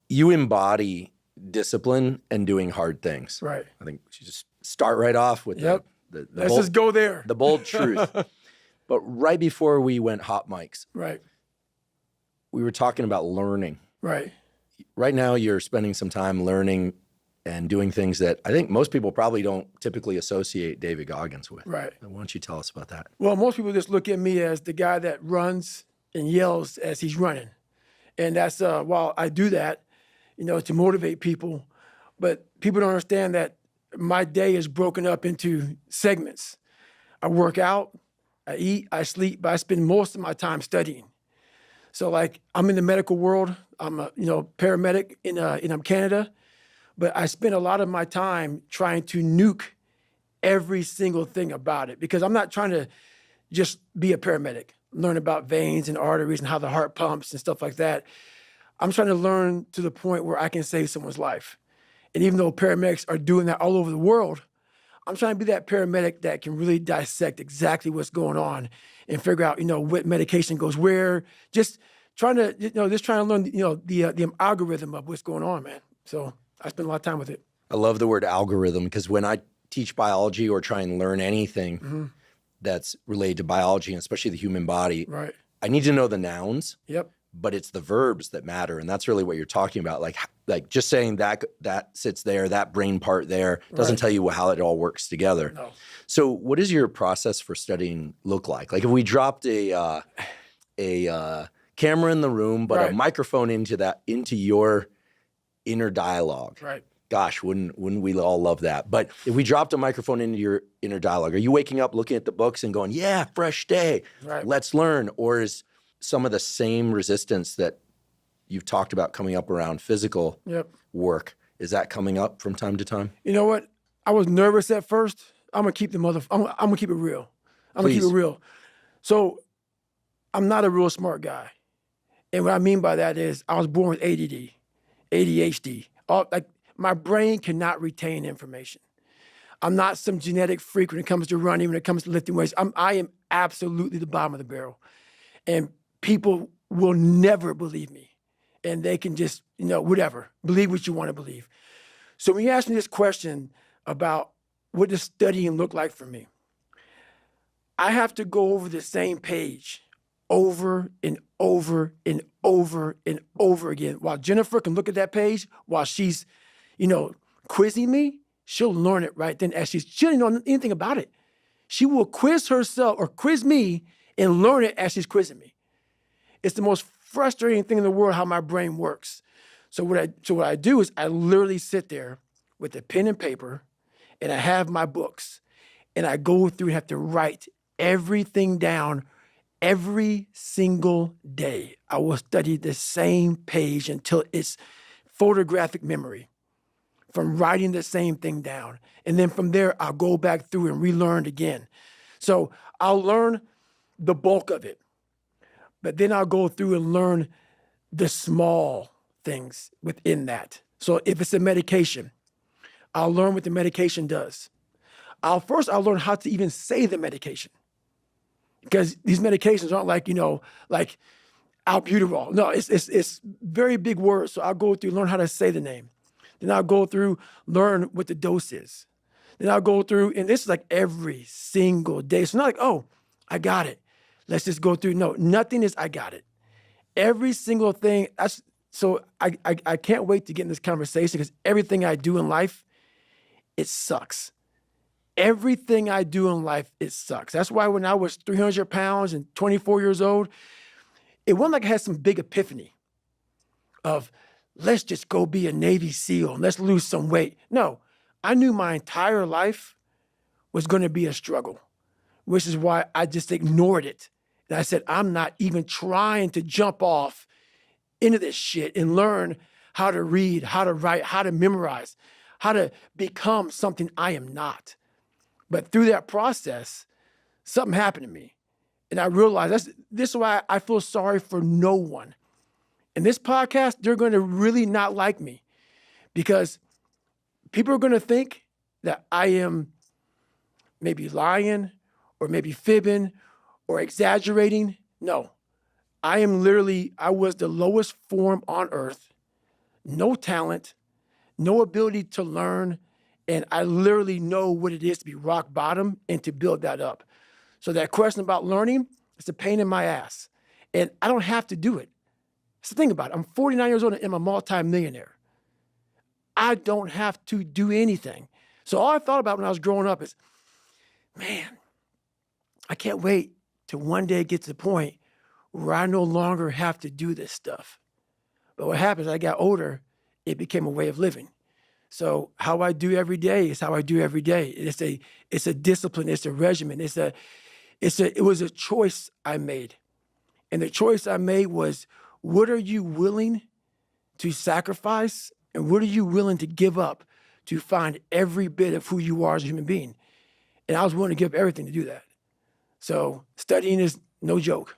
you embody discipline and doing hard things. Right. I think you just start right off with Let's just go there. The bold truth. But right before we went hot mics, right, we were talking about learning. Right. Right now, you're spending some time learning and doing things that I think most people probably don't typically associate David Goggins with. Right. Why don't you tell us about that? Well, most people just look at me as the guy that runs and yells as he's running. And that's, while I do that, to motivate people, but people don't understand that my day is broken up into segments. I work out, I eat, I sleep, but I spend most of my time studying. So like I'm in the medical world, I'm a paramedic in Canada, but I spend a lot of my time trying to nuke every single thing about it because I'm not trying to just be a paramedic, learn about veins and arteries and how the heart pumps and stuff like that. I'm trying to learn to the point where I can save someone's life. And even though paramedics are doing that all over the world, I'm trying to be that paramedic that can really dissect exactly what's going on and figure out, what medication goes where. Just trying to learn, the algorithm of what's going on, man. So I spend a lot of time with it. I love the word algorithm because when I teach biology or try and learn anything that's related to biology, and especially the human body, right, I need to know the nouns. Yep. But it's the verbs that matter, and that's really what you're talking about. Like just saying that sits there, that brain part there, doesn't tell you how it all works together. No. So what does your process for studying look like? Like if we dropped a camera in the room, but a microphone into your inner dialogue. Right. Gosh, wouldn't we all love that? But if we dropped a microphone into your inner dialogue, are you waking up looking at the books and going, yeah, fresh day, let's learn? Or is some of the same resistance that you've talked about coming up around physical work, is that coming up from time to time? You know what? I was nervous at first. I'm gonna keep I'm gonna keep it real. I'm gonna keep it real. So I'm not a real smart guy. And what I mean by that is I was born with ADD, ADHD. My brain cannot retain information. I'm not some genetic freak when it comes to running, when it comes to lifting weights. I am absolutely the bottom of the barrel. And people will never believe me. And they can just, whatever, believe what you want to believe. So when you ask me this question about what does studying look like for me, I have to go over the same page over and over and over and over again. While Jennifer can look at that page while she's, quizzing me, she'll learn it right then as she doesn't know anything about it. She will quiz herself or quiz me and learn it as she's quizzing me. It's the most frustrating thing in the world how my brain works. So what I do is I literally sit there with a pen and paper and I have my books and I go through and have to write everything down every single day. I will study the same page until it's photographic memory from writing the same thing down. And then from there, I'll go back through and relearn it again. So I'll learn the bulk of it. But then I'll go through and learn the small things within that. So if it's a medication, I'll learn what the medication does. I'll learn how to even say the medication. Because these medications aren't like albuterol. No, it's very big words. So I'll go through, learn how to say the name. Then I'll go through, learn what the dose is. Then I'll go through, and this is like every single day. It's not like, oh, I got it. Let's just go through. No, nothing is I got it. Every single thing. So I can't wait to get in this conversation because everything I do in life, it sucks. Everything I do in life, it sucks. That's why when I was 300 pounds and 24 years old, it wasn't like I had some big epiphany of let's just go be a Navy SEAL and let's lose some weight. No, I knew my entire life was going to be a struggle, which is why I just ignored it. And I said, I'm not even trying to jump off into this shit and learn how to read, how to write, how to memorize, how to become something I am not. But through that process, something happened to me. And I realized this is why I feel sorry for no one. In this podcast, they're going to really not like me because people are going to think that I am maybe lying or maybe fibbing or exaggerating. No, I was the lowest form on earth. no talent, no ability to learn, and I literally know what it is to be rock bottom and to build that up. So that question about learning, it's a pain in my ass. And I don't have to do it. That's the thing about it. I'm 49 years old and I'm a multi-millionaire. I don't have to do anything. So all I thought about when I was growing up is, man, I can't wait till one day it gets to the point where I no longer have to do this stuff. But what happens, I got older, it became a way of living. So how I do every day is how I do every day. It's a discipline, it's a regimen, it was a choice I made. And the choice I made was, what are you willing to sacrifice and what are you willing to give up to find every bit of who you are as a human being? And I was willing to give up everything to do that. So studying is no joke.